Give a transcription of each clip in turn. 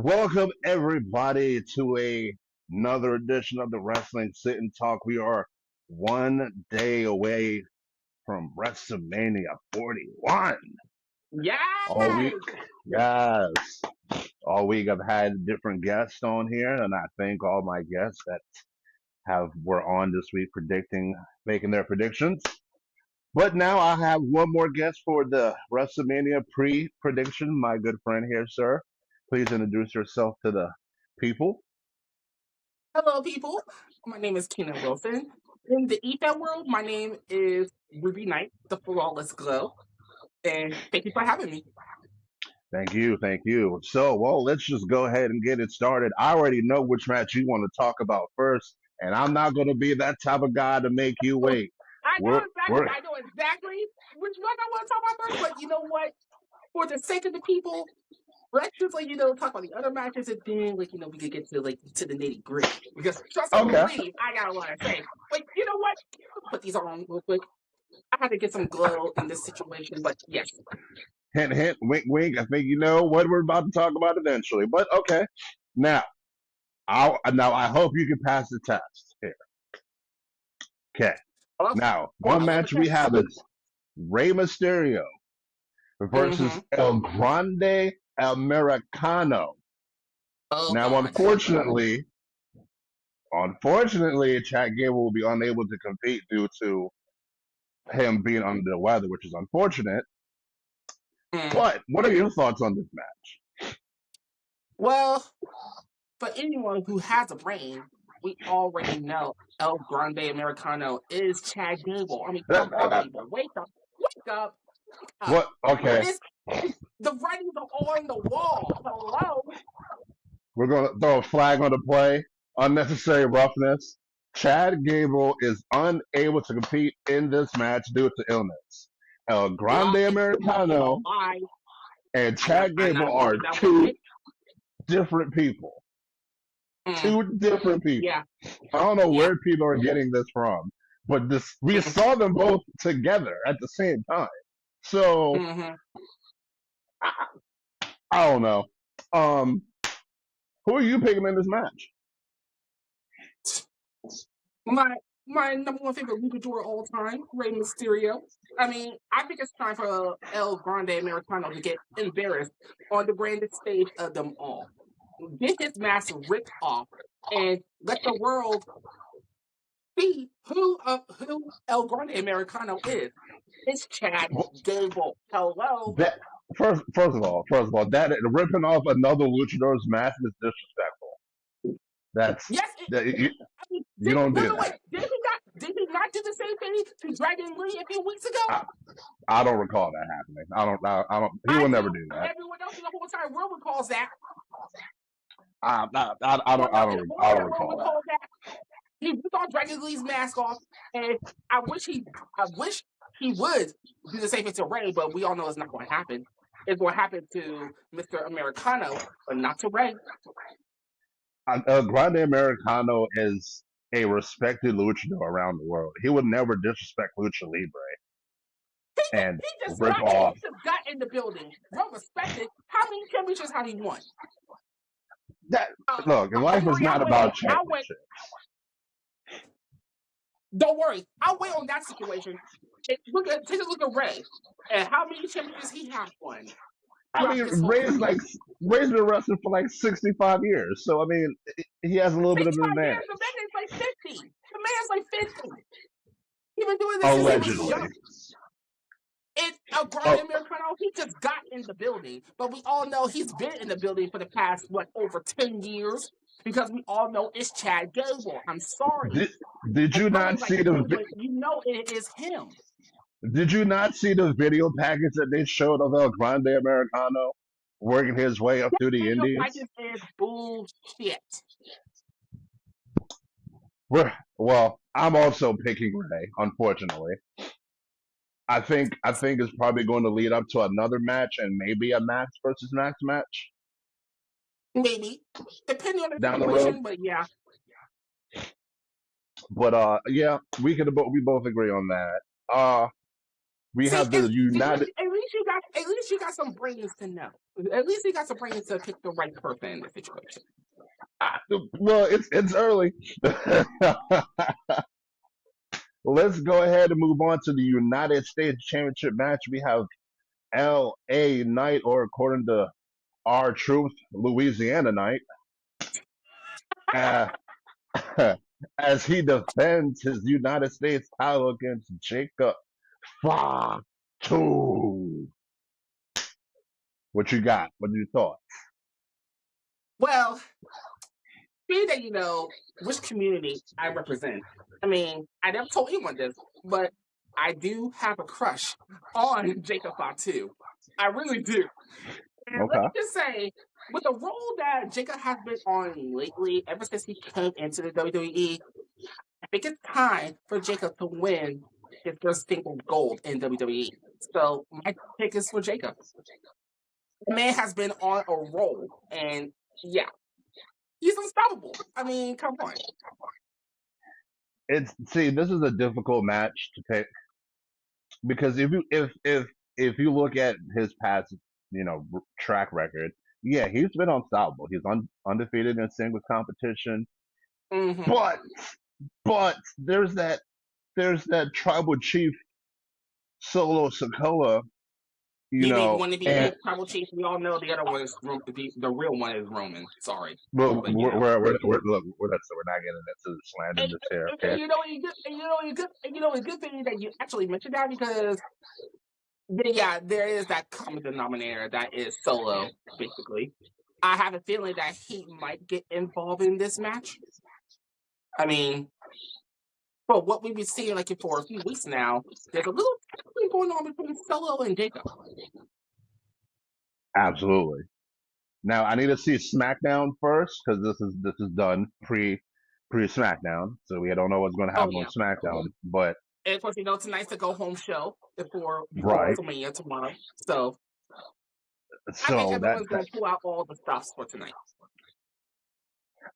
Welcome everybody to another edition of the Wrestling Sit and Talk. We are one day away from WrestleMania 41. All week, Yes. yes. All week I've had different guests on here, and I thank all my guests that have were on this week making their predictions. But now I have one more guest for the WrestleMania pre-prediction. My good friend here, sir. Please introduce yourself to the people. Hello, people. My name is Tina Wilson. In the Ipener world, my name is Ruby Knight, the Flawless Glow. And thank you for having me. Thank you, thank you. So, well, let's just go ahead and get it started. I already know which match you want to talk about first, and I'm not going to be that type of guy to make you wait. I know We're, we're, exactly which one I want to talk about first, but you know what? For the sake of the people, let's just talk about the other matches and then we could get to to the nitty gritty. Because trust and okay. believe, I got a lot to say. But you know what? Put these on real quick. I had to get some glow in this situation, but yes. Hint, hint, wink, wink. I think you know what we're about to talk about eventually. But okay, now, I hope you can pass the test here. Okay. Well, Now, one match we have is Rey Mysterio versus El Grande Americano. Oh, Now, God. unfortunately, Chad Gable will be unable to compete due to him being under the weather, which is unfortunate. But what are your thoughts on this match? Well, for anyone who has a brain, we already know El Grande Americano is Chad Gable. I mean, come on, people, wake up, wake up. What? Okay. The writings are on the wall. Hello. We're gonna throw a flag on the play. Unnecessary roughness. Chad Gable is unable to compete in this match due to illness. El Grande Americano and Chad Gable are two different people. Two different people. Yeah. I don't know where people are getting this from, but we saw them both together at the same time. So I don't know. Who are you picking in this match? My number one favorite luchador of all time, Rey Mysterio. I mean, I think it's time for El Grande Americano to get embarrassed on the grandest stage of them all. Get his mask ripped off and let the world see who El Grande Americano is. It's Chad Gable. Hello. First of all, that ripping off another luchador's mask is disrespectful. That's you don't do that. Did he not do the same thing to Dragon Lee a few weeks ago? I don't recall that happening. I don't. He will never do that. Everyone else in the whole entire world recalls that. I don't recall that. He ripped off Dragon Lee's mask off, and I wish he would do the same thing to Rey, but we all know it's not going to happen. It's going to happen to Mr. Americano, but not to Rey. Grande Americano is a respected luchador around the world. He would never disrespect Lucha Libre. He just got in the building. Well respected. How many championships have he won? Look, life is not about championships. Don't worry, I'll wait on that situation. Take a look at Rey and how many championships he has won. I mean, Rey's been wrestling for like 65 years, so I mean, he has a little bit of an advantage. The man's like 50. The man's like 50. He's been doing this allegedly. Since he was young. It's El Grande Americano. He just got in the building, but we all know he's been in the building for the past over 10 years because we all know it's Chad Gable. I'm sorry. Did you not see the? You know it is him. Did you not see the video package that they showed of El Grande Americano working his way up through the Indies? That is bullshit. Well, I'm also picking Rey, unfortunately. I think it's probably going to lead up to another match and maybe a Max versus Max match. Maybe, depending on the situation, but yeah. But yeah, we both agree on that. We See, have the United. at least you got some brains to know. At least you got some brains to pick the right person in the situation. Well, it's early. Let's go ahead and move on to the United States Championship match. We have L.A. Knight, or according to our truth, Louisiana Knight, uh, as he defends his United States title against Jacob Fatu. What you got? What are your thoughts? Well, being that you know which community I represent, I mean, I never told anyone this, but I do have a crush on Jacob Fatu. I really do. And let Okay. me just say, with the role that Jacob has been on lately, ever since he came into the WWE, I think it's time for Jacob to win his first single gold in WWE. So my pick is for Jacob. The man has been on a roll, and yeah, he's unstoppable. I mean, come on. This is a difficult match to pick because if you look at his past, track record, yeah, he's been unstoppable. He's undefeated in singles competition, Mm-hmm. but there's that tribal chief Solo Sokola, You mean one of and the tribal chiefs? We all know the other one is the real one is Roman. Sorry, well, but you know. look, we're not getting into the slander And, this here, and okay? you know, it's good thing that you actually mentioned that because yeah, there is that common denominator that is Solo, basically. I have a feeling that he might get involved in this match. I mean, for what we've been seeing like for a few weeks now, there's a little thing going on between Solo and Jacob. Absolutely. Now I need to see SmackDown first because this is done pre SmackDown, so we don't know what's going to Oh happen on yeah. SmackDown. But And of course, tonight's the go home show before right, WrestleMania tomorrow. So I think so everyone's gonna pull out all the stops for tonight.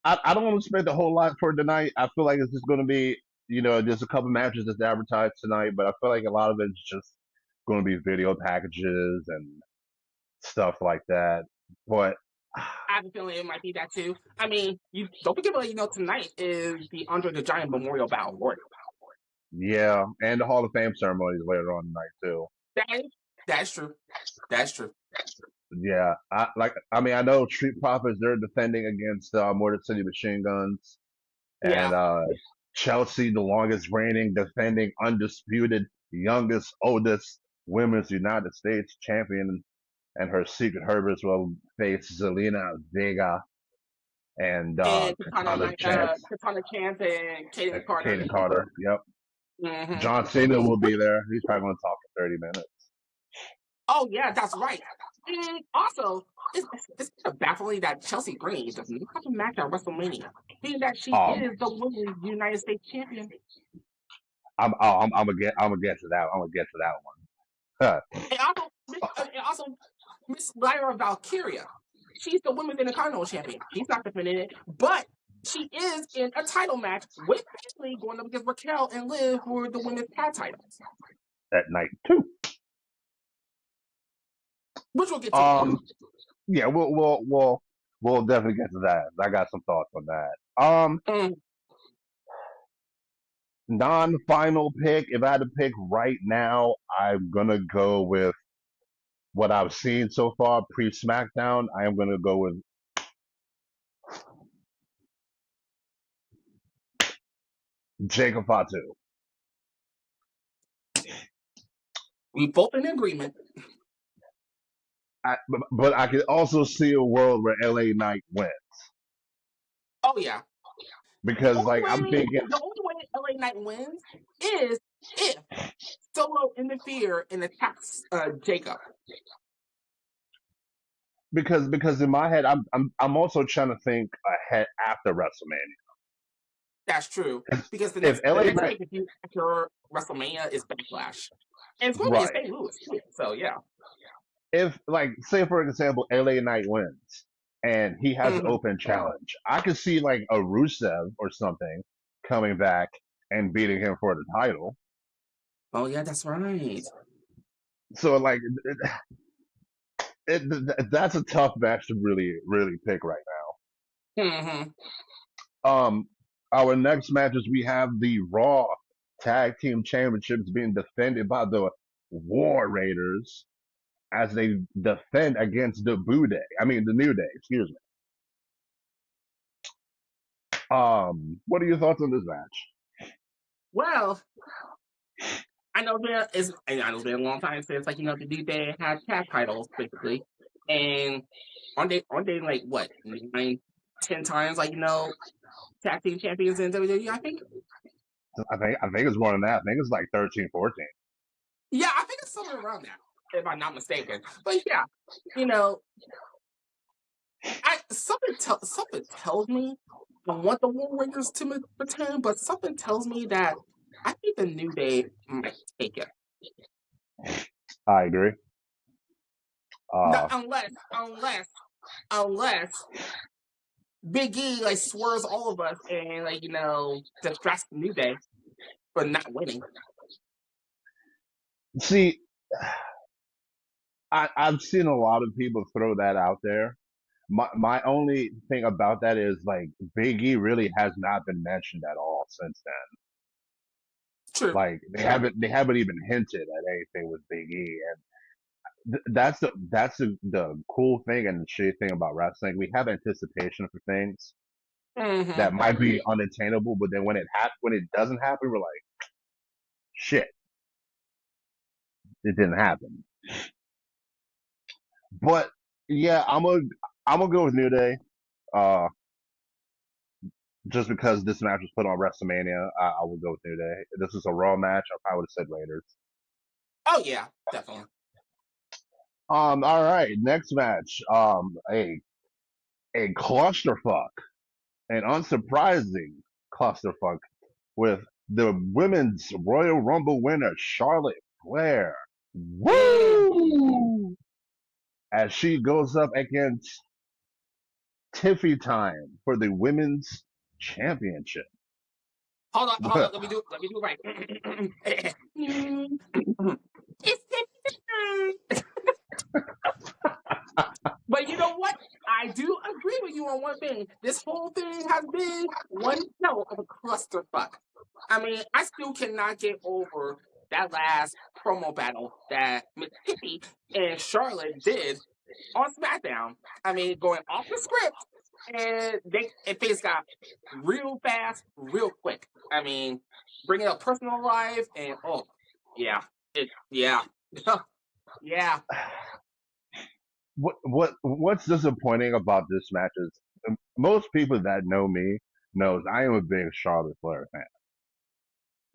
I don't expect a whole lot for tonight. I feel like it's just going to be, there's a couple matches that's advertised tonight, but I feel like a lot of it's just going to be video packages and stuff like that. But I have a feeling it might be that too. I mean, you don't forget about tonight is the Andre the Giant Memorial Battle Royal. yeah, and the Hall of Fame ceremonies later on tonight too. That's true. That's true. Yeah, I know Street Profits, they're defending against Motor City Machine Guns, and Yeah. Chelsea, the longest reigning, defending, undisputed, youngest, oldest women's United States champion, and her secret Herbers will face Zelina Vega and And Katana Chance, Katana Chance and Kaden Carter. Kaden Carter. Yep. Mm-hmm. John Cena will be there. He's probably going to talk for 30 minutes. Oh yeah, that's right. And also, it's kind of baffling that Chelsea Green does not have a match at WrestleMania, being that she Um, is the women's United States champion. I'm gonna get to that. I'm gonna get to that one. And also Miss Lyra Valkyria. She's the women's Intercontinental champion. She's not defending it, but she is in a title match with Bayley going up against Raquel and Liv for the women's tag titles, That night too. which we'll get to. Yeah, we'll definitely get to that. I got some thoughts on that. Mm. Non-final pick. If I had to pick right now, I'm gonna go with what I've seen so far pre SmackDown. I am gonna go with Jacob Fatu. We both in agreement. But I could also see a world where LA Knight wins Oh yeah. because, I'm thinking The only way LA Knight wins is if Solo interfere and attacks Jacob. because in my head, I'm also trying to think ahead after WrestleMania. That's true. Because the If next LA the next Knight, pay-per-view after WrestleMania is Backlash. And it's going to be in right? St. Louis too. So yeah. If, say for example, LA Knight wins and he has an Mm-hmm. open challenge, I could see like a Rusev or something coming back and beating him for the title. Oh yeah, that's right. So like that's a tough match to really pick right Mm-hmm. now. Our next matches we have the Raw Tag Team Championships being defended by the War Raiders as they defend against the the New Day. Excuse me. What are your thoughts on this match? Well, I know it's been a long time since like the New Day had tag titles basically, and aren't they like what 9, 10 times tag team champions in WWE? I think. I think it's more than that. I think it's like 13, 14. Yeah, I think it's somewhere around that, if I'm not mistaken. But yeah, you know, something tells me I want the War Raiders to return, but something tells me that I think the New Day might take it. I agree. Not Uh, unless Big E like swerves all of us and distracts the New Day for not winning. See, I've seen a lot of people throw that out there. My only thing about that is like Big E really has not been mentioned at all since then. True. Like they haven't even hinted at anything with Big E, and that's the cool thing and the shitty thing about wrestling. We have anticipation for things Mm-hmm. that might be unattainable, but then when it doesn't happen, we're like, shit, it didn't happen. But yeah, I'm gonna go with New Day. Uh, just because this match was put on WrestleMania, I will go with New Day. If this is a Raw match, I probably would have said Raiders. Oh yeah, definitely. All right, next match. A clusterfuck, an unsurprising clusterfuck with the women's Royal Rumble winner Charlotte Flair. Woo! As she goes up against Tiffy Time for the women's championship. Hold on. Let me do it right. It's time. But you know what? I do agree with you on one thing. This whole thing has been one hell of a clusterfuck. I mean, I still cannot get over that last promo battle that Miss Tiffy and Charlotte did on SmackDown. I mean, going off the script, and things got real fast, real quick. I mean, bringing up personal life and yeah, yeah, yeah. What's disappointing about this match is most people that know me knows I am a big Charlotte Flair fan,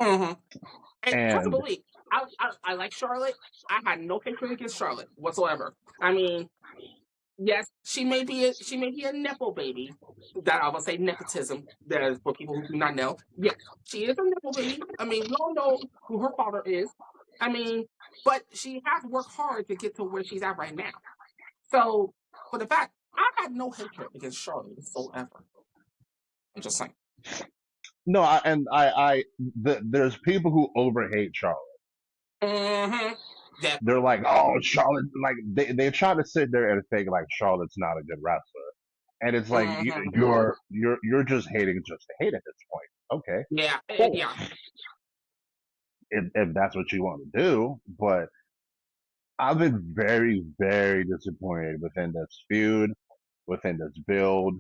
Mm-hmm. And trust and and believe, I like Charlotte. I had no hatred against Charlotte whatsoever. I mean, yes, she may be a nepo baby. That I would say nepotism. That is for people who do not know. Yes, she is a nepo baby. I mean, we all know who her father is. I mean, but she has worked hard to get to where she's at right now. So, for the fact, I had no hatred against Charlotte whatsoever. I'm just saying. no, there's people who overhate Charlotte. Mm-hmm. Yeah. They're like, oh, Charlotte, like they try to sit there and think like Charlotte's not a good wrestler, and it's like Mm-hmm. you're just hating just to hate at this point. Okay, Yeah. cool. Yeah. If that's what you want to do, but I've been very, very disappointed within this feud, within this build.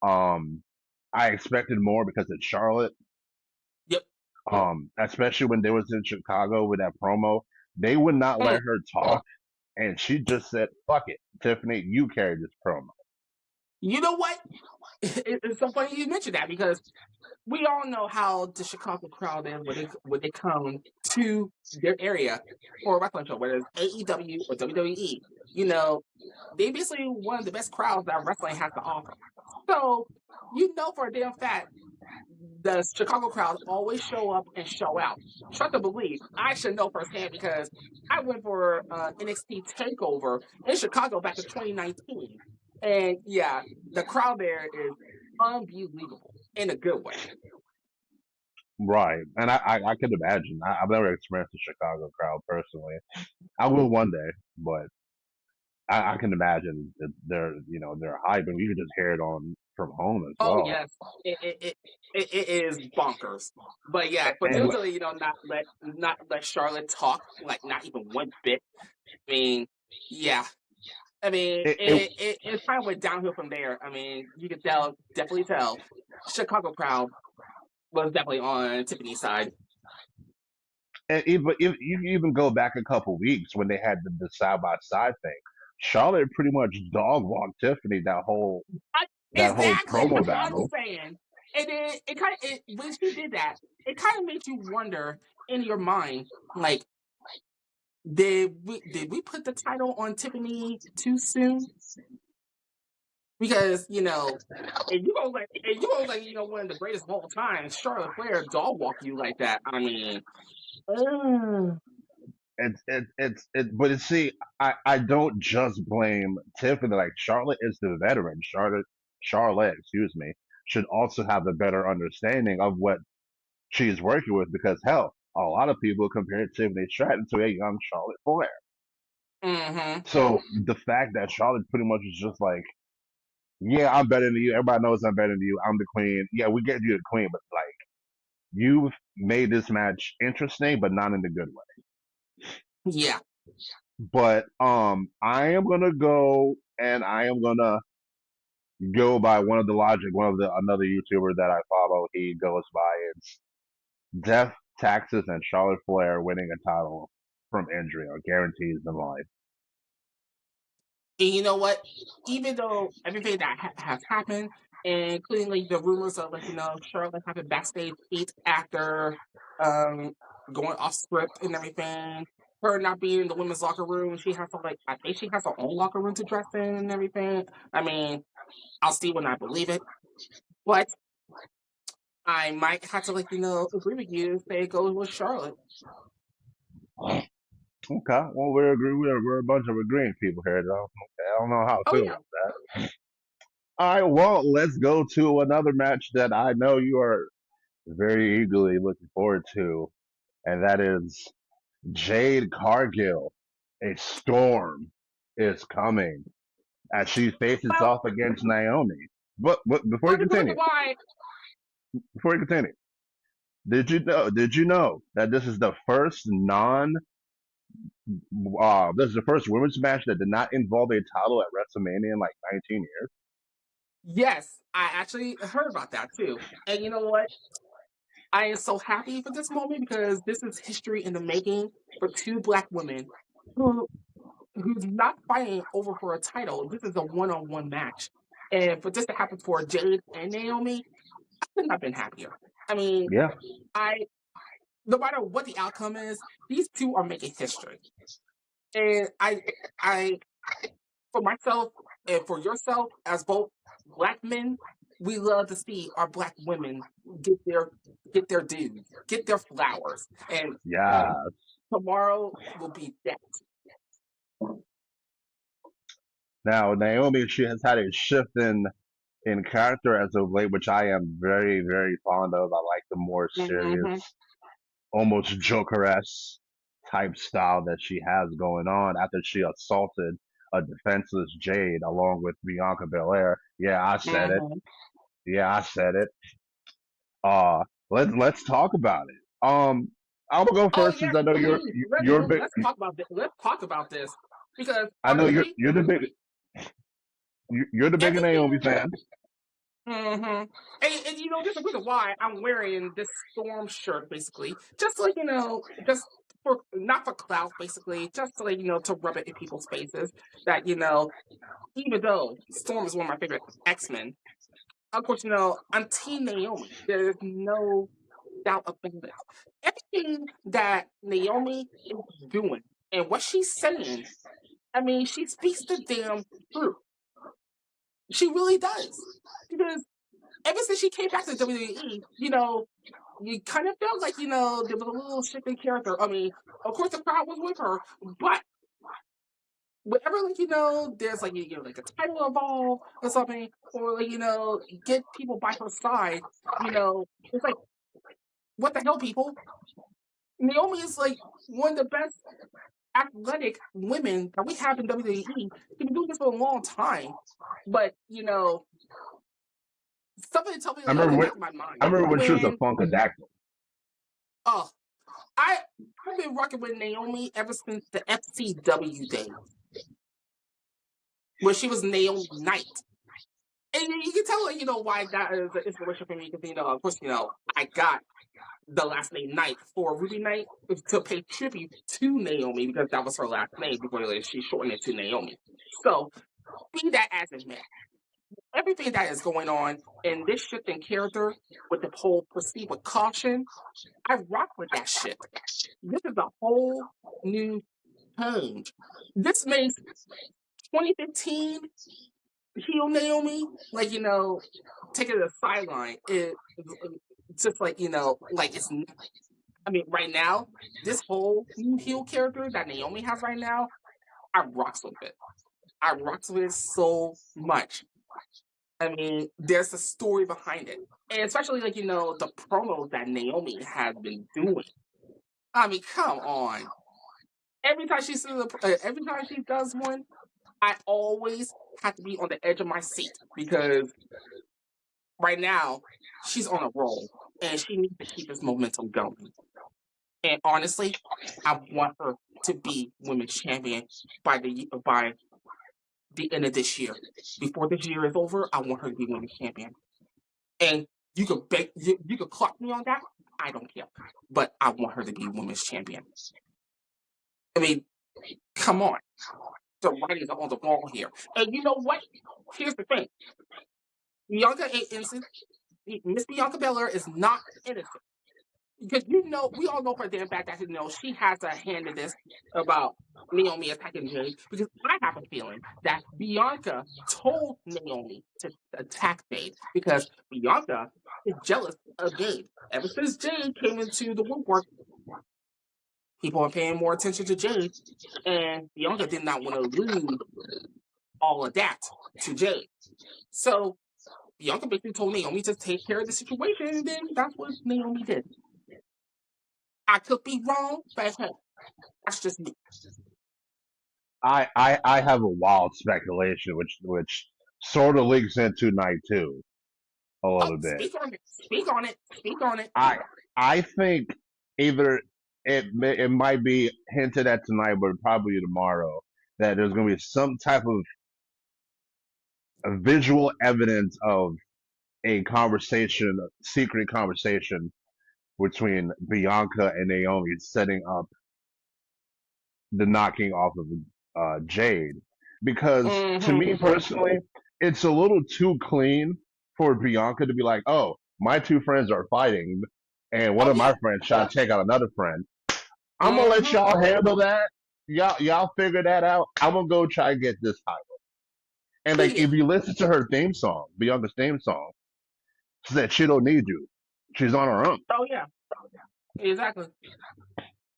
Um, I expected more because it's Charlotte. Yep. Especially when they was in Chicago with that promo, they would not Mm. let her talk, and she just said, "Fuck it, Tiffany, you carry this promo." You know what? It's so funny you mentioned that because we all know how the Chicago crowd is when they come to their area for a wrestling show, whether it's AEW or WWE. You know, they basically one of the best crowds that wrestling has to offer. So for a damn fact, the Chicago crowd always show up and show out. Trust to believe, I should know firsthand because I went for NXT Takeover in Chicago back in 2019, and yeah, the crowd there is unbelievable in a good way. right. And I could imagine. I've never experienced the Chicago crowd personally. I will one day, but I can imagine that they're hype, and you can just hear it on from home as Oh well. yes, it it, it it is bonkers. But yeah, for them And to not let Charlotte talk like not even one bit. I mean, yeah. I mean, it it kind of went downhill from there. I mean, you could definitely tell, Chicago crowd was definitely on Tiffany's side. and even if you even go back a couple weeks when they had the side by side thing, Charlotte pretty much dog walked Tiffany I, that whole exactly, promo that's what I was battle. saying. And it kind of when she did that, it kind of made you wonder in your mind, like, did we put the title on Tiffany too soon? Because and you go like one of the greatest of all time, Charlotte Flair dog walk you like that. I mean, ugh. But see, I don't just blame Tiffany. Like Charlotte is the veteran. Charlotte, excuse me, should also have a better understanding of what she's working with because hell, a lot of people compare Tiffany Stratton to a young Charlotte Flair. Mm-hmm. So the fact that Charlotte pretty much is just like, yeah, I'm better than you. Everybody knows I'm better than you. I'm the queen. Yeah, we get you the queen, but like you've made this match interesting, but not in the good way. Yeah. But I am gonna go and I am gonna go by one of the logic, one of the another YouTuber that I follow. He goes by it's Death, Taxes, and Charlotte Flair winning a title from injury or guarantees them life. And you know what? Even though everything that has happened, including like the rumors of Charlotte having backstage heat after um going off script and everything, her not being in the women's locker room, she has to I think she has her own locker room to dress in and everything. I mean, I'll see when I believe it, but I might have to agree with you and say it goes with Charlotte. Okay, well we're a bunch of agreeing people here, though. Okay, I don't know how I Oh feel yeah. about that. All right, well let's go to another match that I know you are very eagerly looking forward to, and that is Jade Cargill. A storm is coming as she faces Well, off against Naomi. But before well, you this is continue, why. did you know that this is the first women's match that did not involve a title at WrestleMania in like 19 years? Yes, I actually heard about that too. And you know what? I am so happy for this moment because this is history in the making for two black women who who's not fighting over for a title. This is a one-on-one match. And for this to happen for Jade and Naomi, I couldn't have been happier. I mean, Yeah, I no matter what the outcome is, these two are making history. And I for myself and for yourself as both black men, we love to see our black women get their get their dues, get their flowers, and yeah. tomorrow will be that. Now Naomi, she has had a shift in character as of late, which I am very very fond of. I like the more serious, Mm-hmm. almost Joker-esque type style that she has going on after she assaulted a defenseless Jade along with Bianca Belair. Yeah, I said it. Mm-hmm. Yeah, I said it. Uh let's talk about it. I'm gonna go Oh first since yes, I know please, you're big. let's talk about this. Let's talk about this because I know honestly, you're the big you're the bigger Naomi everything. fan. Mm-hmm. And this is the reason why I'm wearing this storm shirt, basically, just just for not for clout, basically, just to to rub it in people's faces that even though Storm is one of my favorite X-Men, of course, I'm Team Naomi. There's no doubt about it. Everything that Naomi is doing and what she's saying, I mean, she speaks the damn truth. She really does. Because ever since she came back to WWE, you kind of felt like, there was a little shift in character. I mean, of course, the crowd was with her, but whenever there's like a title involved or something, or get people by her side, it's like What the hell, people? Naomi is like one of the best athletic women that we have in WWE. She's been doing this for a long time. But, something told me I in remember the when back of my mind I remember when she was a when, funkadactyl. oh, I've been rocking with Naomi ever since the FCW days, where she was Naomi Knight. And you can tell, why that is an inspiration for me because, of course, I got the last name Knight for Ruby Knight to pay tribute to Naomi because that was her last name before she shortened it to Naomi. So, be that as it may, everything that is going on in this shift in character with the whole proceed with caution, I rock with that shit. This is a whole new change. This makes 2015 heel Naomi, taking the sideline. It's just like it's. I mean, right now, this whole new heel character that Naomi has right now, I rocks with it. I rocks with it so much. I mean, there's a story behind it, and especially the promos that Naomi has been doing. I mean, come on. Every time she does one, I always have to be on the edge of my seat because right now she's on a roll and she needs to keep this momentum going. And honestly, I want her to be women's champion by the end of this year. Before this year is over, I want her to be women's champion. And you could clock me on that. I don't care, but I want her to be women's champion. I mean, come on. The writings are on the wall here. And you know what? Here's the thing. Bianca ain't innocent. Miss Bianca Belair is not innocent. Because we all know for a damn fact that she has a hand in this about Naomi attacking Jade. Because I have a feeling that Bianca told Naomi to attack Jade because Bianca is jealous of Jade. Ever since Jade came into the woodwork, people are paying more attention to Jade, and Bianca did not want to lose all of that to Jade. So Bianca basically told Naomi to take care of the situation, and then that's what Naomi did. I could be wrong, but hey, that's just me. I have a wild speculation, which sort of links into night two a Oh, little bit. speak on it. Speak on it. Speak on it. I think either it might be hinted at tonight, but probably tomorrow that there's going to be some type of a visual evidence of a conversation, a secret conversation between Bianca and Naomi setting up the knocking off of Jade. Because to me Mm-hmm. personally, it's a little too clean for Bianca to be like, oh, my two friends are fighting, and one Oh of my yeah. friends shot to take out another friend. I'm gonna let Mm-hmm. y'all handle that. Y'all figure that out. I'm gonna go try to get this title. And like, Beat it. if you listen to her theme song, Bianca's theme song, she said she don't need you. She's on her own. Oh yeah. Exactly.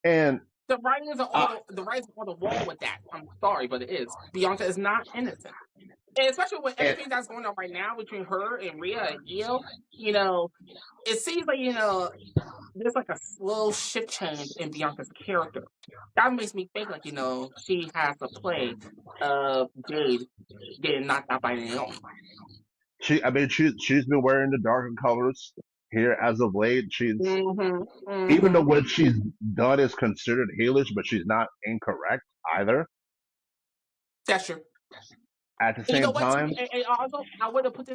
And The writings are uh, the writings are on the wall with that. I'm sorry, but it is. Bianca is not innocent. And especially with and everything that's going on right now between her and Rhea and Io, it seems like, there's like a slow shift change in Bianca's character. That makes me think like, she has a play of Jade getting knocked out by Naomi. she's been wearing the darker colors here as of late. She's Mm-hmm. even though Mm-hmm. what she's done is considered heelish, but she's not incorrect either. That's true. At the And you know same what? time, And also, I would have put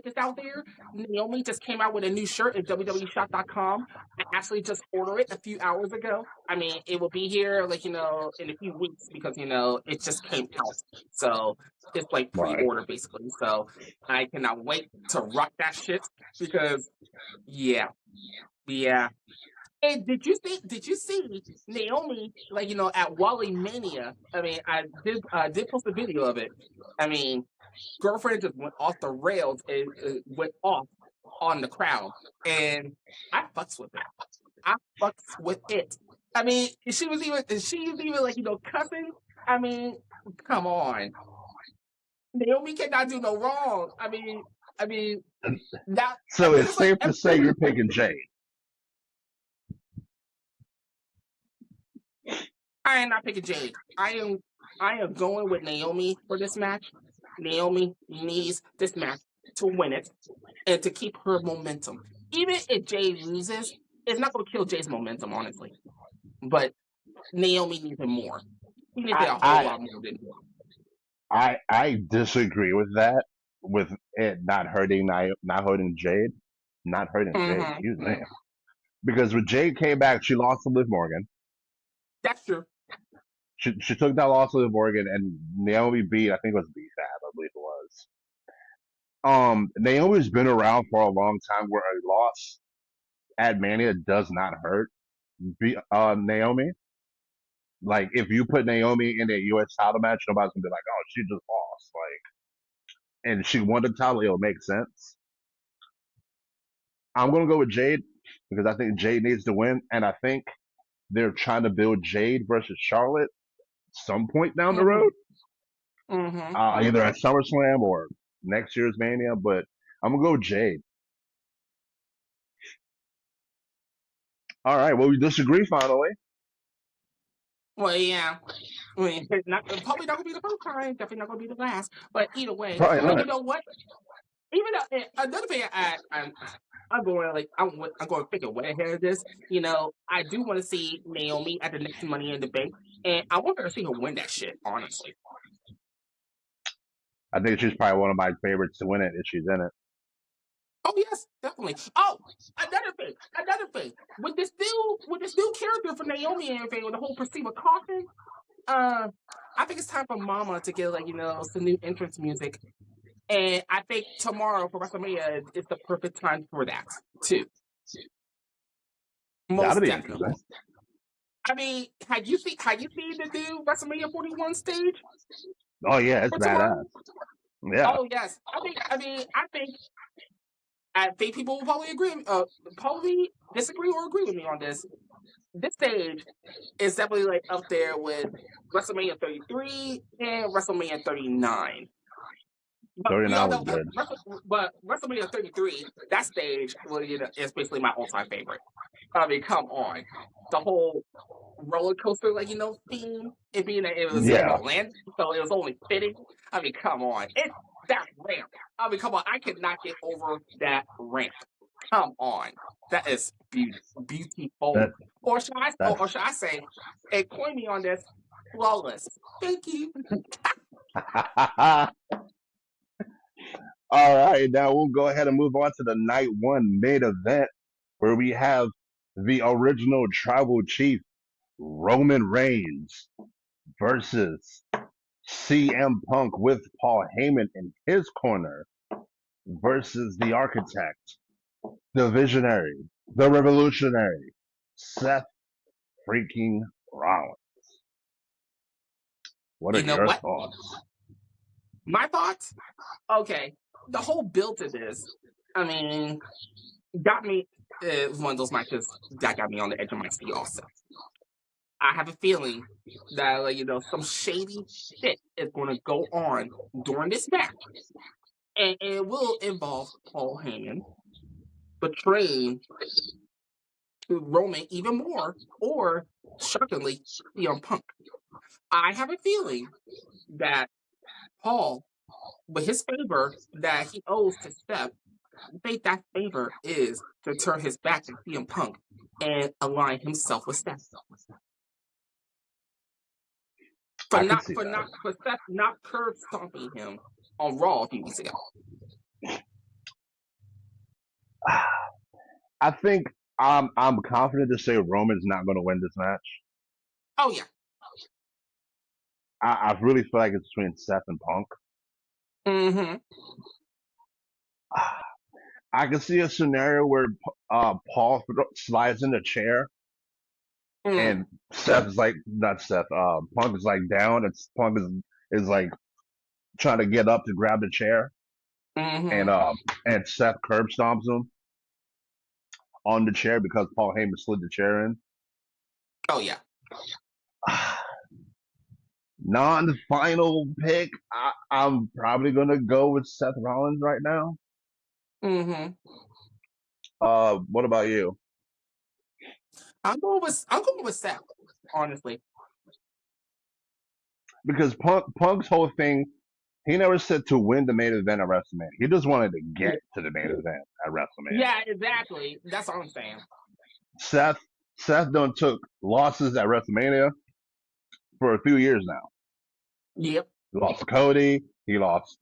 this out there. Naomi just came out with a new shirt at www.shop.com. I actually just ordered it a few hours ago. I mean, it will be here in a few weeks because it just came out. So it's like right? pre-order basically. So I cannot wait to rock that shit because yeah, yeah. And did you see Naomi at Wally Mania? I mean, I did post a video of it. I mean, girlfriend just went off the rails and went off on the crowd, and I fucks with it. I fucks with it. I mean, she was even cussing. I mean, come on, Naomi cannot do no wrong. I mean that So because it's it's like safe to say you're picking Jade. I am not picking Jade. I am going with Naomi for this match. Naomi needs this match to win it and to keep her momentum. Even if Jade loses, it's not going to kill Jade's momentum, honestly. But Naomi needs it more. She needs it I a whole I lot more than her. I disagree with that. With it not hurting Jade, not hurting Jade. Mm-hmm. Excuse me. Because when Jade came back, she lost to Liv Morgan. That's true. She took that loss to Liv Morgan, and Naomi beat. I think it was B-Fab. I believe it was. Naomi's been around for a long time. Where a loss at Mania does not hurt. Naomi. Like if you put Naomi in a U.S. title match, nobody's gonna be like, "Oh, she just lost." And she won the title. It'll make sense. I'm gonna go with Jade because I think Jade needs to win, and I think they're trying to build Jade versus Charlotte some point down the Mm-hmm. road, Mm-hmm. either at SummerSlam or next year's Mania. But I'm gonna go with Jade. All right. Well, we disagree finally. Well, yeah. I mean, it's not probably not gonna be the first time. Definitely not gonna be the last. But either way, Probably but you not. know what? Even another thing, I'm going like I'm going to think way ahead of this. You know, I do want to see Naomi at the next Money in the Bank, and I want her to see her win that shit. Honestly. I think she's probably one of my favorites to win it if she's in it. Oh yes, definitely. Oh, another thing. With this new character for Naomi and everything, with the whole Perceiver Coffin, I think it's time for Mama to get like some new entrance music, and I think tomorrow for WrestleMania is the perfect time for that too. That'll Most be definitely. interesting. I mean, have you seen the new WrestleMania 41 stage Oh yeah, it's for tomorrow? badass. Yeah, Oh yes, I think people will probably agree, probably disagree or agree with me on this. This stage is definitely like up there with WrestleMania 33 and WrestleMania 39. But we all 39 was know, good. but WrestleMania 33, that stage, well, is basically my all-time favorite. I mean, come on, the whole roller coaster, theme. It being that it was in Yeah, Orlando, so it was only fitting. I mean, come on, it's that ramp. I mean, come on, I cannot get over that ramp. Come on, that is beautiful. that Or that's. should I say, and coin me on this, flawless. Thank you. All right, now we'll go ahead and move on to the night one main event where we have the original tribal chief Roman Reigns versus CM Punk with Paul Heyman in his corner versus the architect, the visionary, the revolutionary, Seth freaking Rollins. What are You know your what? thoughts? My thoughts? Okay, the whole build to this, I mean, got me. One of those matches that got me on the edge of my seat. Also, I have a feeling that some shady shit is going to go on during this match, and it will involve Paul Heyman betraying Roman even more, or shockingly, CM Punk. I have a feeling that Paul, with his favor that he owes to Steph, I think that favor is to turn his back to CM Punk and align himself with Steph. I can see For Steph not curb stomping him on Raw a few weeks ago. that. I think I'm confident to say Roman's not going to win this match. Oh yeah. I really feel like it's between Seth and Punk. Mm-hmm. I can see a scenario where Paul slides in the chair Mm. and Seth is like not Seth. Punk is like down and Punk is like trying to get up to grab the chair and Mm-hmm. Seth curb stomps him on the chair because Paul Heyman slid the chair in. Oh yeah. Non-final pick. I'm probably gonna go with Seth Rollins right now. Mm-hmm. What about you? I'm going with Seth, honestly. because Punk's whole thing, he never said to win the main event at WrestleMania. He just wanted to get Yeah, to the main event at WrestleMania. yeah, exactly. That's all I'm saying. Seth Seth done took losses at WrestleMania for a few years now. Yep. He lost to Cody. He lost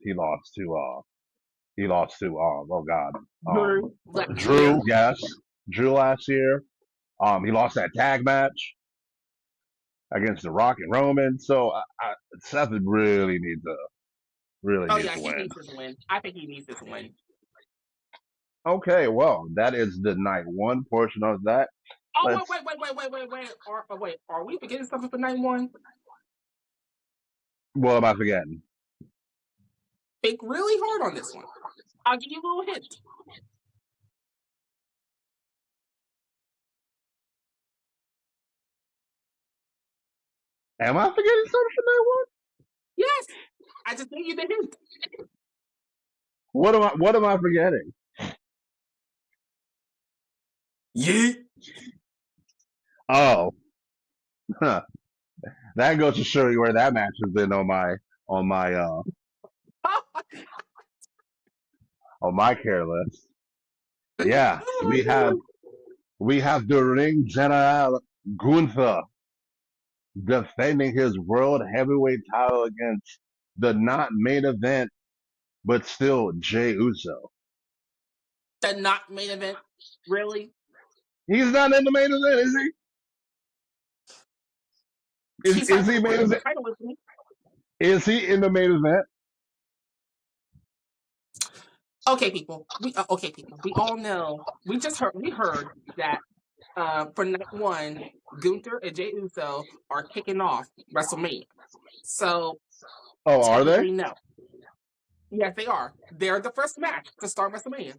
to oh god Drew last year. Drew. Yes, Drew last year. He lost that tag match against The Rock and Roman. So Seth really Oh needs yeah, to he win. needs this win. I think he needs this win. Okay, well that is the night one portion of that. Oh Let's. wait. Are we forgetting something for night one? What am I forgetting? Think really hard on this one. I'll give you a little hint. Am I forgetting something for night one? Yes, I just gave you the hint. What am I forgetting? Yeah. Oh, huh. That goes to show you where that match has been on my on my care list. Yeah, we have the ring general Gunther defending his world heavyweight title against the not main event, but still Jey Uso. The not main event, really? He's not in the main event, is he? He's fighting Is for he the main women's event? title with me. Is he in the main event? Okay, people. We all know. We heard that for night one, Gunther and Jey Uso are kicking off WrestleMania. So Oh, are they? technically, no. Yes, they are. They're the first match to start WrestleMania.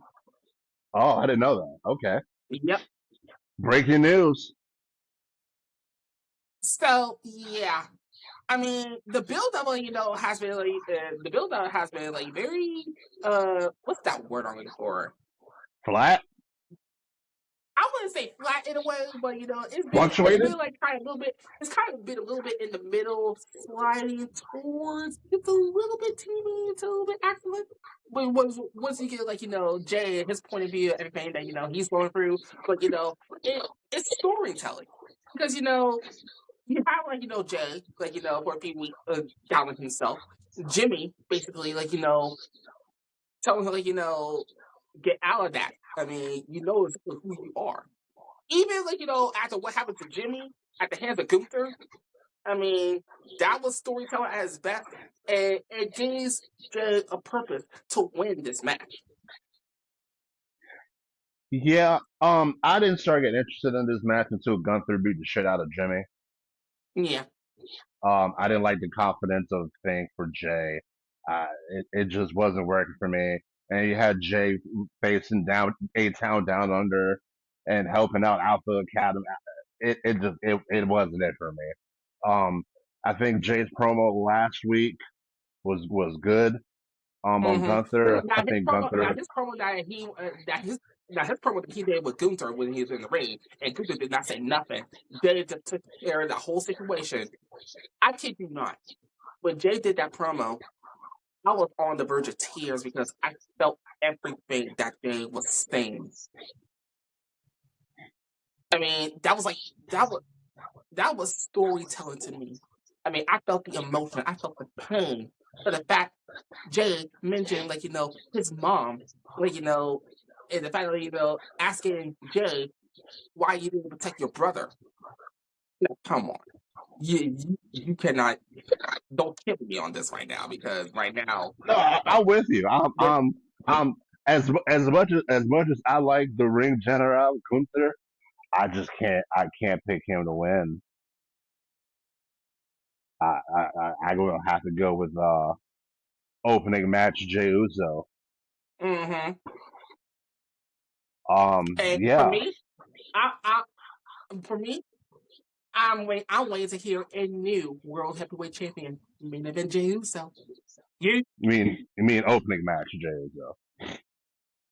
Oh, I didn't know that. Okay, Yep. breaking news. So yeah, I mean the build up, has been like very what's that word I'm looking for? Flat, I wouldn't say flat in a way, but it's fluctuated. been like kind of a little bit. It's kind of been a little bit in the middle, sliding towards it's a little bit teeny, it's a little bit excellent. But once you get Jay and his point of view, everything that he's going through, but it's storytelling because you have Jay for a few weeks doubting himself. Jimmy basically telling him get out of that. I mean it's who you are. Even after what happened to Jimmy at the hands of Gunther, I mean that was storytelling at its best, and it gives Jay a purpose to win this match. Yeah. I didn't start getting interested in this match until Gunther beat the shit out of Jimmy. Yeah. I didn't like the confidence of thing for Jay. It just wasn't working for me. And you had Jay facing down A Town Down Under and helping out Alpha Academy. It wasn't it for me. Um, I think Jay's promo last week was good. On Gunther, I think Gunther. Now his promo that he did with Gunther when he was in the ring, and Gunther did not say nothing. Jay just took care of the whole situation. I kid you not. When Jay did that promo, I was on the verge of tears because I felt everything that Jay was saying. I mean, that was storytelling to me. I mean, I felt the emotion, I felt the pain for the fact Jay mentioned his mom, and the fact that asking Jay why you didn't protect your brother. Come on, you cannot don't kill me on this right now because right now No, I'm with you. this I'm as much as I like the ring general Gunther, I can't pick him to win. I'm gonna have to go with opening match Jey Uso. mm-hmm. And Yeah, I for me, I'm waiting to hear a new world heavyweight champion, main event Jey Uso. You you mean opening match Jey Uso.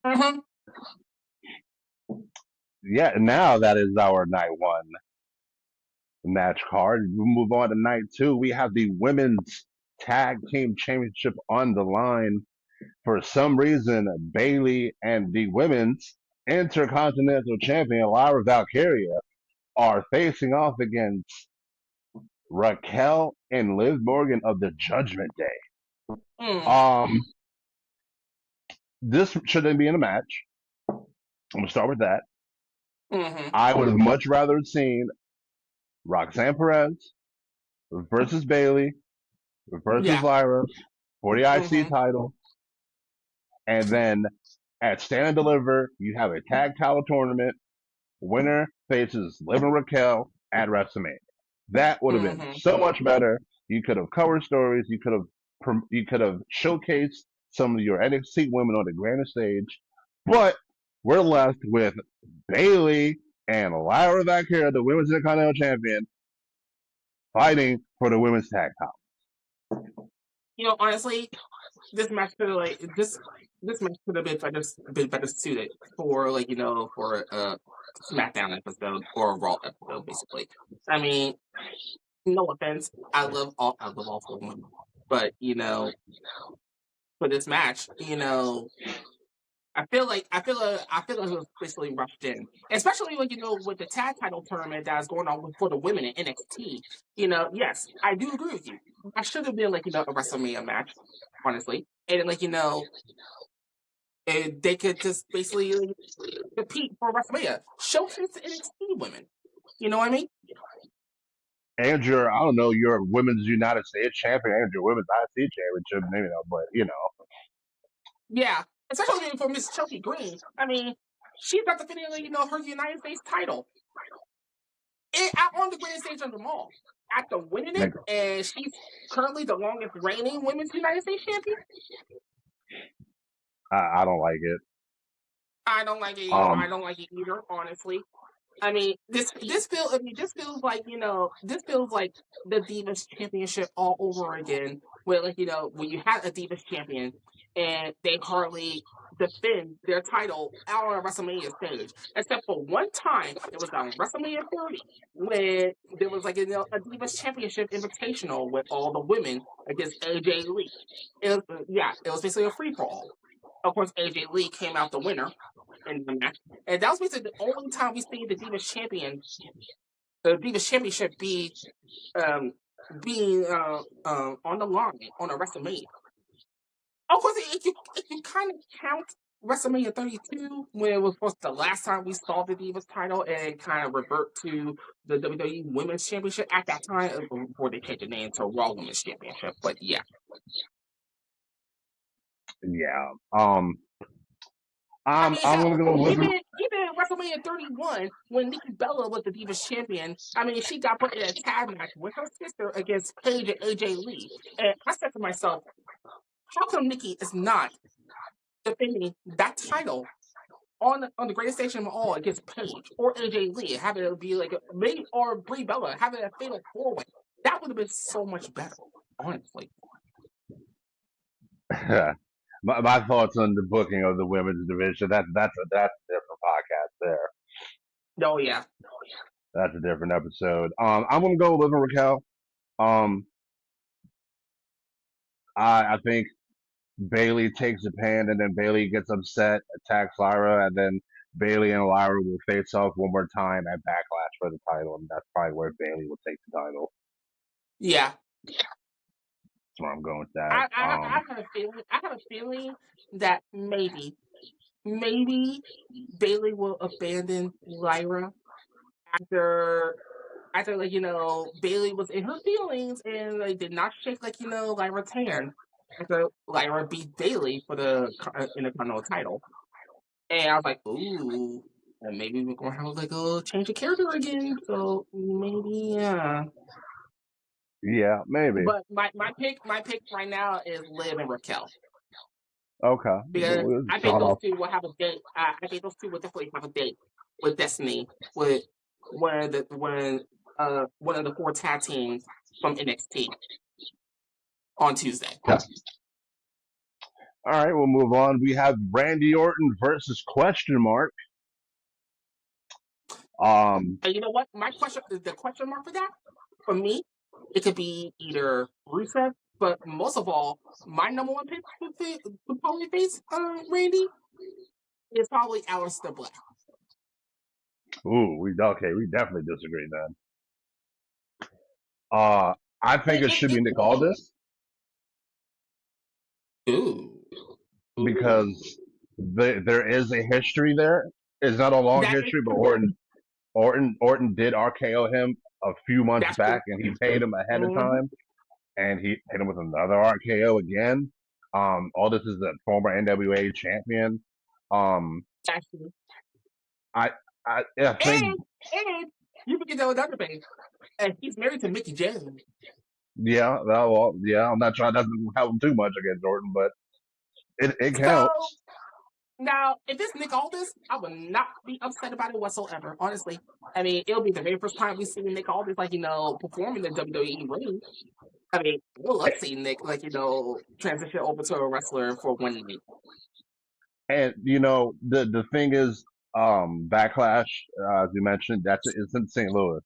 mm-hmm. Yeah, now that is our night one. match card. We move on to night two. We have the women's tag team championship on the line. For some reason, Bailey and the women's intercontinental champion Lyra Valkyria are facing off against Raquel and Liv Morgan of the Judgment Day. Mm. Um, this shouldn't be in a match. I'm gonna start with that. Mm-hmm. I would have much rather seen Roxanne Perez versus Bailey versus Yeah. Lyra for the IC Mm-hmm. title, and then at Stand and Deliver, you have a tag title tournament. Winner faces Liv and Raquel at WrestleMania. That would have been Mm-hmm. so much better. You could have covered stories. You could have showcased some of your NXT women on the grandest stage. But we're left with Bailey and Lyra Valkyria, the Women's Intercontinental Champion, fighting for the women's tag title. Honestly, this match could have this match could have been better suited for for a SmackDown episode or a Raw episode, basically. I mean, no offense, I love all four women, but for this match, I feel like it was basically rushed in, especially with the tag title tournament that's going on for the women in NXT. Yes, I do agree with you. I should have been a WrestleMania match, honestly, and they could just basically compete for WrestleMania, showcase the NXT women. You know what I mean? And your, I don't know, your Women's United States champion and your Women's IC championship, maybe not, but Yeah, especially for Miss Chelsea Green. I mean, she's about to finish, her United States title on the grand stage on the mall. After winning it, and she's currently the longest reigning women's United States champion. I don't like it. I don't like it. I don't like it either. Honestly, I mean, this feels like this feels like the Divas Championship all over again. Where when you had a Divas champion and they hardly defend their title out on a WrestleMania stage, except for one time it was on WrestleMania 30 when there was a Divas Championship Invitational with all the women against AJ Lee. It was basically a free for all. Of course, AJ Lee came out the winner in the match, and that was basically the only time we seen the Divas Championship being on the line on a WrestleMania. Of course, if you kind of count WrestleMania 32, when it was the last time we saw the Divas title, and kind of revert to the WWE Women's Championship at that time before they changed the name to Raw Women's Championship. But yeah. I'm gonna go with even WrestleMania 31 when Nikki Bella was the Divas champion. I mean, she got put in a tag match with her sister against Paige and AJ Lee, and I said to myself, how come Nikki is not defending that title on the greatest station of all against Paige or AJ Lee, having it be maybe or Brie Bella having a fatal 4-way? That would have been so much better, honestly. my thoughts on the booking of the women's division. That's a different podcast there. Oh yeah, that's a different episode. I'm gonna go with Raquel. I think Bailey takes a pan, and then Bailey gets upset, attacks Lyra, and then Bailey and Lyra will face off one more time at Backlash for the title, and that's probably where Bailey will take the title. Yeah. That's where I'm going with that. I have a feeling that maybe Bailey will abandon Lyra after Bailey was in her feelings and did not shake Lyra's hand after Lyra beat Bailey for the Intercontinental title. And I was like, ooh, and maybe we're gonna have a change of character again. So maybe yeah, maybe. But my pick right now is Liv and Raquel. Okay. Because I think those two will have a date. I think those two will definitely have a date with Destiny, with one of the 4 tag teams from NXT on Tuesday. Yeah. All right, we'll move on. We have Randy Orton versus ? And you know what? The question mark for that, for me, it could be either Rusev, but most of all, my number one pick to probably face Randy is probably Aleister Black. We definitely disagree then. I think it should be Nick Aldis Ooh. because there is a history there. It's not a long That is history, but true. Orton did RKO him a few months That's true. back, and he paid him ahead of Mm-hmm. time, and he hit him with another RKO again. Aldis is the former NWA champion. Um, That's true. I I think And you forget the other thing. And he's married to Mickey James. yeah, well, yeah. I'm not trying to help him too much against Orton, but it So counts. now, if it's Nick Aldis, I would not be upset about it whatsoever. Honestly, I mean, it'll be the very first time we see Nick Aldis, perform in the WWE ring. I mean, we'll love seeing Nick, transition over to a wrestler for 1 night. And the thing is, Backlash, as you mentioned, it's in St. Louis.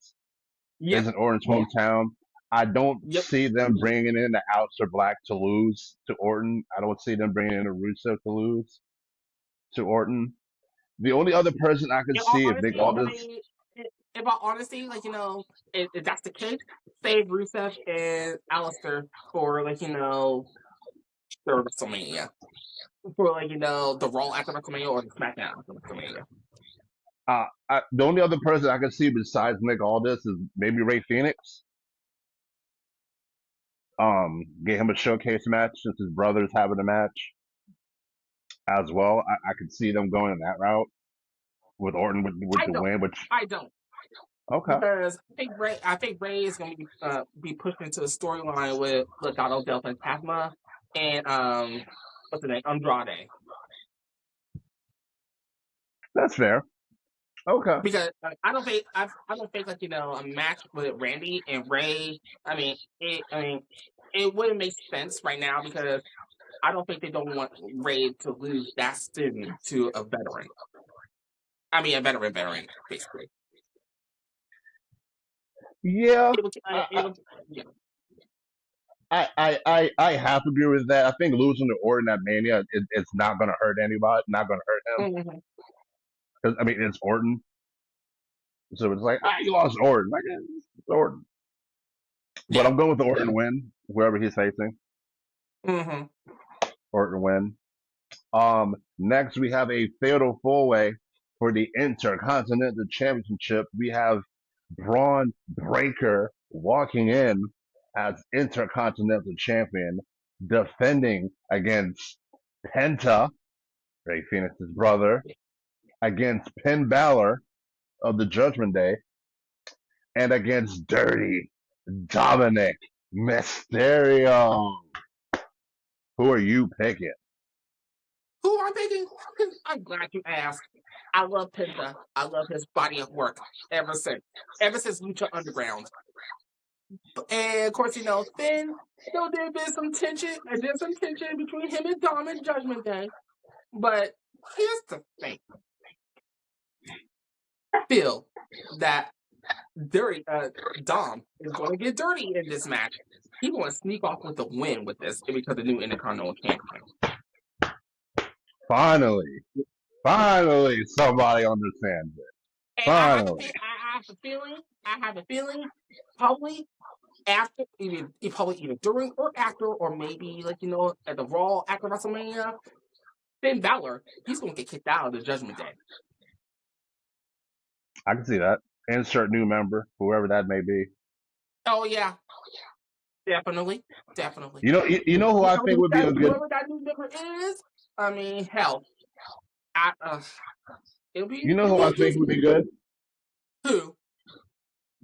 Yep, It's in Orton's hometown. I don't yep. see them bringing in the Aleister Black to lose to Orton. I don't see them bringing in a Rusev to lose to Orton. The only other person I could In all see if Nick honesty, I Aldis, mean, in all honesty, if that's the case, save Rusev and Alistair for the WrestleMania. For the Raw after WrestleMania or the SmackDown after WrestleMania. the only other person I could see besides Nick Aldis is maybe Ray Phoenix. Get him a showcase match since his brother's having a match as well. I could see them going in that route with Orton with I the don't. win. Which I don't. okay, Because I think Ray is going to be pushed into a storyline with Legado del Fantasma and what's the name, Andrade. that's fair. Okay, Because I don't think a match with Randy and Ray. It wouldn't make sense right now because I don't think they don't want Ray to lose that student to a veteran. I mean, a veteran, basically. yeah. It would, I, yeah. I have to agree with that. I think losing to Orton at Mania, it's not going to hurt anybody. Not going to hurt him Mhm. because I mean it's Orton, so it's like you lost Orton. Like it's Orton, but Yeah. I'm going with the Orton win, whoever he's facing. Hmm. Orton win. Next we have a fatal four way for the Intercontinental Championship. We have Braun Breaker walking in as Intercontinental Champion, defending against Penta, Ray Phoenix's brother, against Finn Balor of the Judgment Day, and against Dirty Dominic Mysterio. Who are you picking? Who I'm picking? I'm glad you asked. I love Penta. I love his body of work ever since Lucha Underground. And of course, Finn still did been some tension. There's some tension between him and Dom and Judgment Day. But here's the thing: I feel that dirty Dom is going to get dirty in this match. He's going to sneak off with a win with this because the new Intercontinental Champion. Finally, somebody understands it. And Finally. I have a feeling, probably after, probably either during or after, or maybe at the Raw after WrestleMania, Finn Balor, he's gonna get kicked out of the Judgment Day. I can see that. Insert new member, whoever that may be. Oh yeah, definitely. You know who I think would be a good. Whoever that new member is, I mean, hell, it'll be You know who I think would be good? who?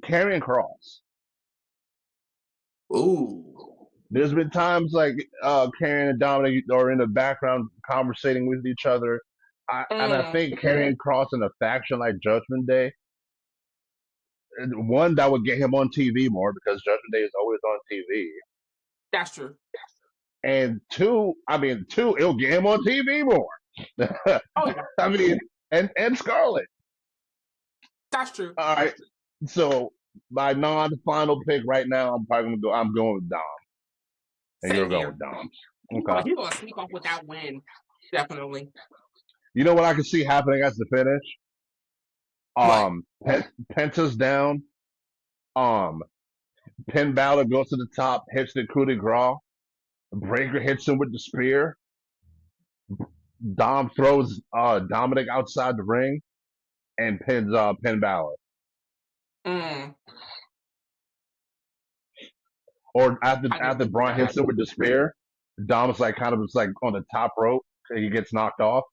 Karrion Kross. Ooh. There's been times like Karrion and Dominic are in the background conversating with each other. And I think Karrion Kross in a faction like Judgment Day, one that would get him on TV more because Judgment Day is always on TV. That's true. And two, it'll get him on TV more. Oh yeah. I mean, and Scarlett. That's true. All right. So my non-final pick right now, I'm probably gonna go. I'm going with Dom, and you're Same going here. with Dom. He's Okay. gonna he's gonna sneak off with that win. Definitely. You know what I can see happening as the finish? What? Penta's down. Um, Penn Balor goes to the top, hits the coup de grace. Breaker hits him with the spear. Dom throws Dominic outside the ring and pins Penn Balor. Mm, Or after I can after agree with Braun that. hits him with the spear, Dom's like kind of just like on the top rope. He gets knocked off,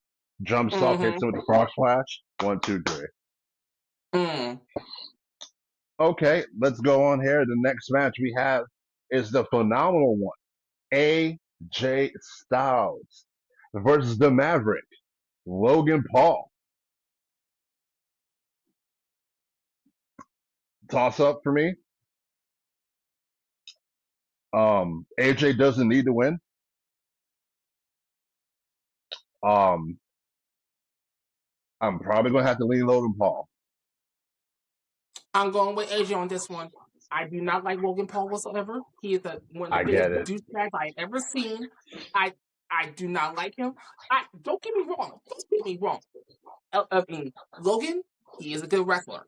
jumps up, Mm-hmm. hits him with the frog splash. 1, 2, 3. Mm. Okay, let's go on here. The next match we have is the phenomenal one. AJ Styles versus the Maverick, Logan Paul. Toss up for me. AJ doesn't need to win. Um, I'm probably gonna have to lean Logan Paul. I'm going with AJ on this one. I do not like Logan Paul whatsoever. He is one of the I biggest get it. douchebags I've ever seen. I I do not like him. I don't get me wrong. Don't get me wrong. I mean, Logan, he is a good wrestler,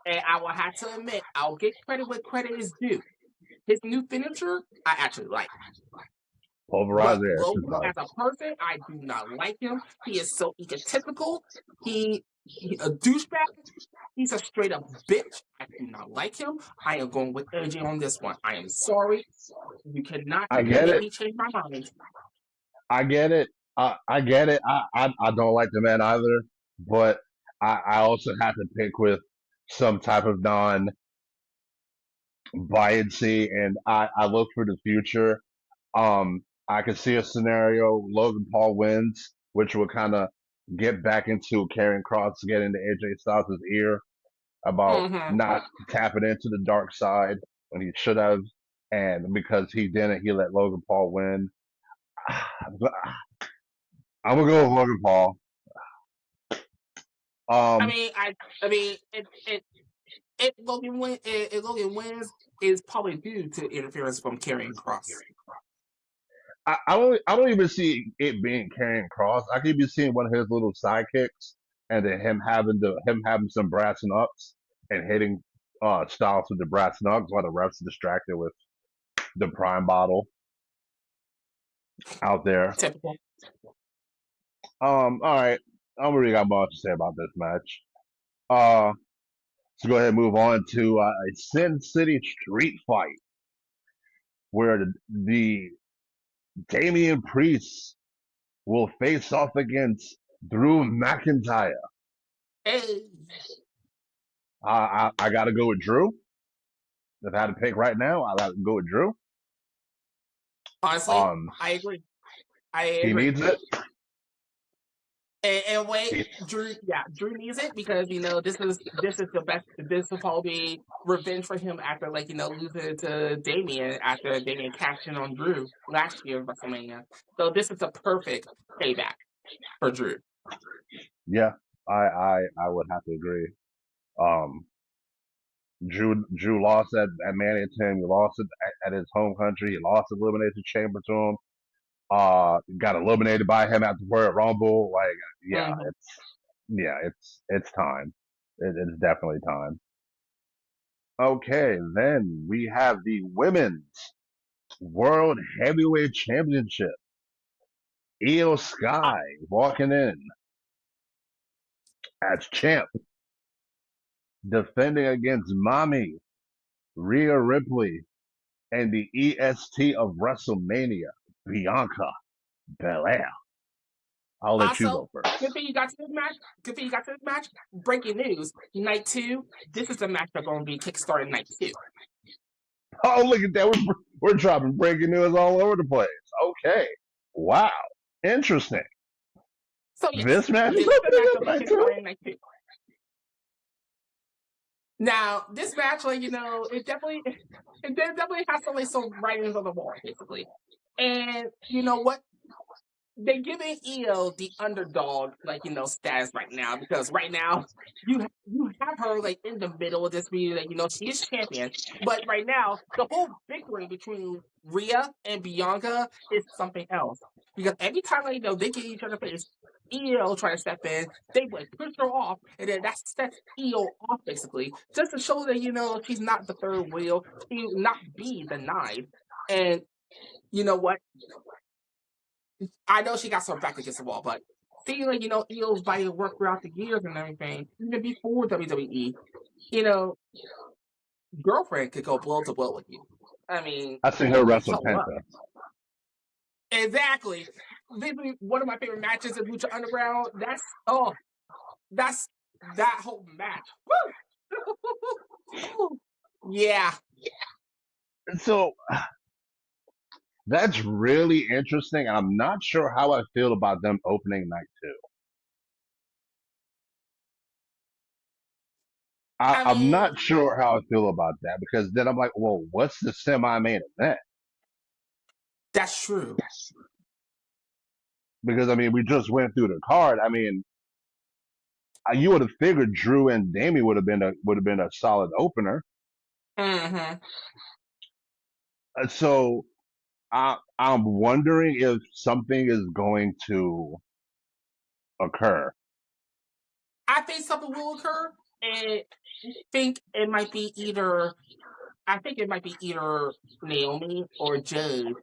and I will have to admit, I'll get credit where credit is due. His new finisher, I actually like. Pulverize But the air Logan, sometimes. as a person, I do not like him. He is so egotistical. He a douchebag. He's a straight up bitch. I do not like him. I am going with AJ on this one. I am sorry. You cannot I get make it. me change my mind. I get it. I get it. I don't like the man either, but I also have to pick with some type of non biasy, and I look for the future. I could see a scenario Logan Paul wins, which will kind of get back into Karrion Cross getting into AJ Styles' ear about Mm-hmm. not tapping into the dark side when he should have, and because he didn't, he let Logan Paul win. But I'm gonna go with Logan Paul. I Um, mean, I mean, if Logan wins, is probably due to interference from Karrion Cross. I don't even see it being Karrion Cross. I could be seeing one of his little sidekicks, and then him having some brass knucks and hitting Styles with the brass knucks while the refs distracted with the prime bottle out there. Typical. All right, I don't really got much to say about this match. Let's go ahead and move on to a Sin City street fight where the Damian Priest will face off against Drew McIntyre. Hey, I got to go with Drew. If I had to pick right now, I got to go with Drew. honestly, Um, I agree. I he agree. needs it. And wait, He, Drew needs it because this is the best. This will probably be revenge for him after losing to Damian after Damian cashed in on Drew last year at WrestleMania. So this is a perfect payback for Drew. yeah, I would have to agree. Um, Drew lost at Manhattan. He lost it at his home country. He lost the Elimination Chamber to him. Got eliminated by him after Royal Rumble. Like, Mm-hmm. it's time. It's definitely time. Okay, then we have the Women's World Heavyweight Championship. Io Sky walking in as champ, defending against Mommy, Rhea Ripley, and the EST of WrestleMania, Bianca Belair. I'll let you Also, go first. good thing you got to this match. Good thing you got to this match. Breaking news: Night 2. This is the match that's going to be kickstarting Night 2. Oh, look at that. We're dropping breaking news all over the place. Okay. Wow. Interesting. So yes, This match is this is the opening match up that'll be night two. kickstarting Night 2. Now, this match, it definitely has some writings on the wall, basically. And you know what? they're giving Io the underdog, status right now because right now you have her like in the middle of this meeting, like she is champion, but right now the whole bickering between Rhea and Bianca is something else because every time they get each other face, Io try to step in, they like push her off, and then that sets Io off basically just to show that she's not the third wheel, she will not be denied, and you know what? I know she got her back against the wall, but seeing Io's body work throughout the years and everything, even before WWE, you know, girlfriend could go blow to blow with you. I mean, I seen her wrestle show up. Penta. Exactly. Maybe one of my favorite matches in Lucha Underground. That's that whole match. Woo! Yeah. So that's really interesting. I'm not sure how I feel about them opening night two. I I'm mean, not sure how I feel about that because then I'm like, well, what's the semi-main event? that's true. Because I mean, we just went through the card. I mean, you would have figured Drew and Damien would have been a solid opener. Mm-hmm. So I'm wondering if something is going to occur. I think something will occur, and I think it might be either Naomi or Jade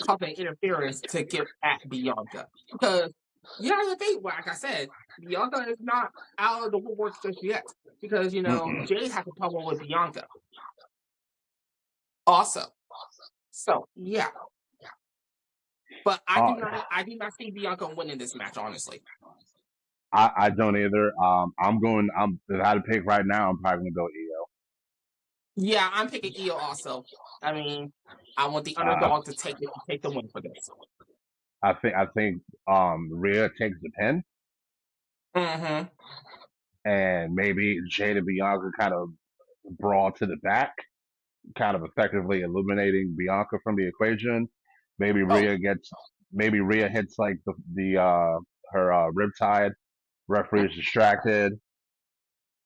causing interference to get at Bianca. Because you have to think, like I said, Bianca is not out of the woodworks just yet. Because, Mm-mm. Jade has a problem with Bianca also. So yeah. But Uh, I do not see Bianca winning this match, honestly. I don't either. If I had to pick right now, I'm probably gonna go EO. Yeah, I'm picking Io also. I mean, I want the Uh, underdog to take the win for this. I think Rhea takes the pin, Mm-hmm. and maybe Jade and Bianca kind of brawl to the back, kind of effectively eliminating Bianca from the equation. Maybe Oh yeah. Rhea gets, maybe Rhea hits like the her riptide. Referee is distracted.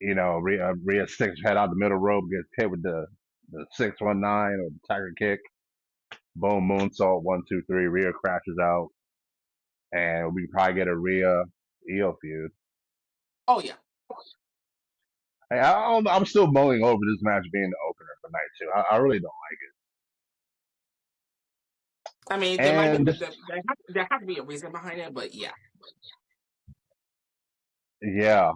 Rhea sticks her head out the middle rope, gets hit with the 619 or the tiger kick. Boom, moonsault, 1, 2, 3. Rhea crashes out, and we probably get a Rhea Io feud. Oh yeah. Hey, I'm still mulling over this match being the opener for night two. I really don't I mean, like it. And there has to be a reason behind it, but yeah. yeah,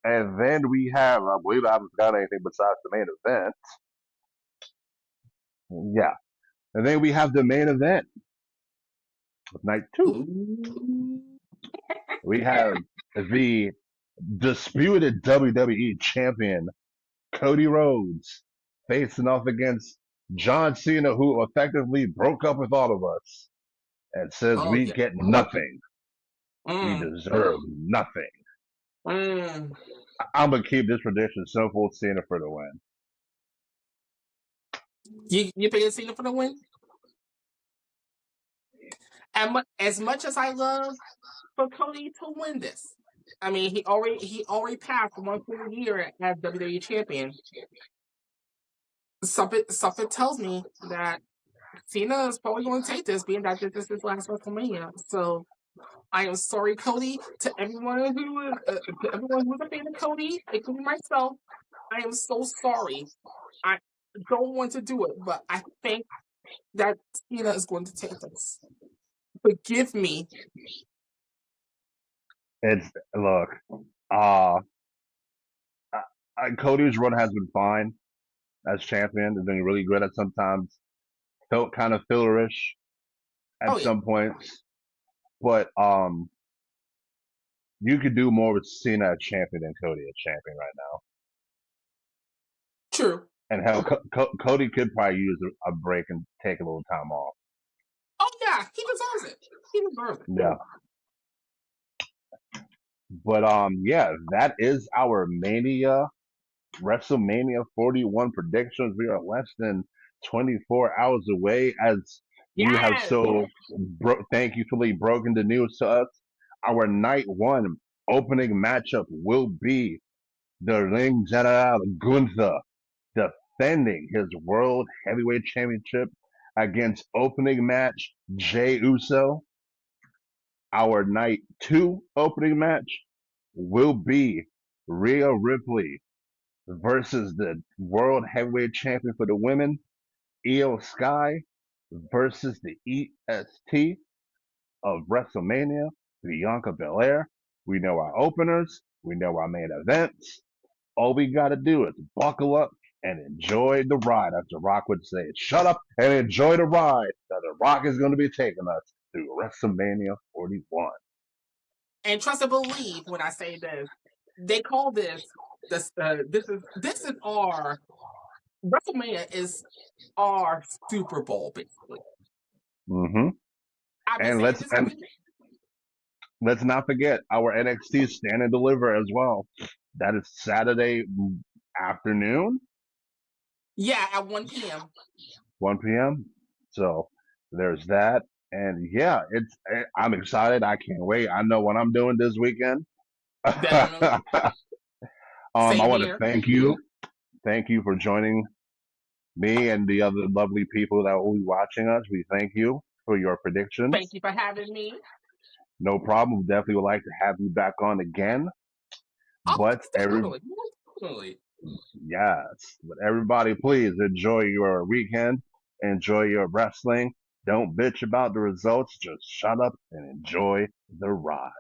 and then we have, I believe I haven't got anything besides the main event. Yeah, and then we have the main event of night two. Ooh. We have the disputed WWE champion Cody Rhodes facing off against John Cena, who effectively broke up with all of us and says Oh we yeah. get nothing. We Mm. deserve nothing. Mm. I'm gonna keep this prediction simple: Cena for the win. You picking Cena for the win? And as much as I love for Cody to win this, I mean he already passed one full year as WWE champion. Something tells me that Cena is probably going to take this, being that this is his last WrestleMania. So I am sorry, Cody, to everyone who's a fan of Cody, including myself. I am so sorry. I don't want to do it, but I think that Cena is going to take this. Forgive me. It's look, uh, Cody's run has been fine as champion. He's been really good at sometimes. Felt kind of fillerish Oh at yeah, some points, but you could do more with Cena as champion than Cody as champion right now. true. And hell, Cody could probably use a break and take a little time off. Oh yeah, he deserves it. He deserves it. Yeah. But yeah, that is our Mania WrestleMania 41 predictions. We are less than 24 hours away as You have Yes. so thankfully broken the news to us. Our night one opening matchup will be the Ring General Gunther defending his World Heavyweight Championship against opening match Jey Uso. Our night two opening match will be Rhea Ripley versus the World Heavyweight Champion for the women, Io Sky, versus the EST of WrestleMania, Bianca Belair. We know our openers, we know our main events. All we got to do is buckle up and enjoy the ride, as The Rock would say. Shut up and enjoy the ride that The Rock is going to be taking us through WrestleMania 41. And trust and believe when I say this. They call this this is our WrestleMania is our Super Bowl basically. Mm-hmm. I've been And saying let's this. and let's not forget our NXT Stand and Deliver as well. That is Saturday afternoon, Yeah, at 1 p.m. 1 p.m. So there's that. And yeah, I'm excited. I can't wait. I know what I'm doing this weekend. Definitely. I Same want to here. thank you. Thank you for joining me and the other lovely people that will be watching us. We thank you for your predictions. Thank you for having me. No problem. Definitely would like to have you back on again. Oh, But definitely. Definitely. yes, but everybody, please enjoy your weekend. Enjoy your wrestling. Don't bitch about the results. Just shut up and enjoy the ride.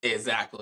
Exactly.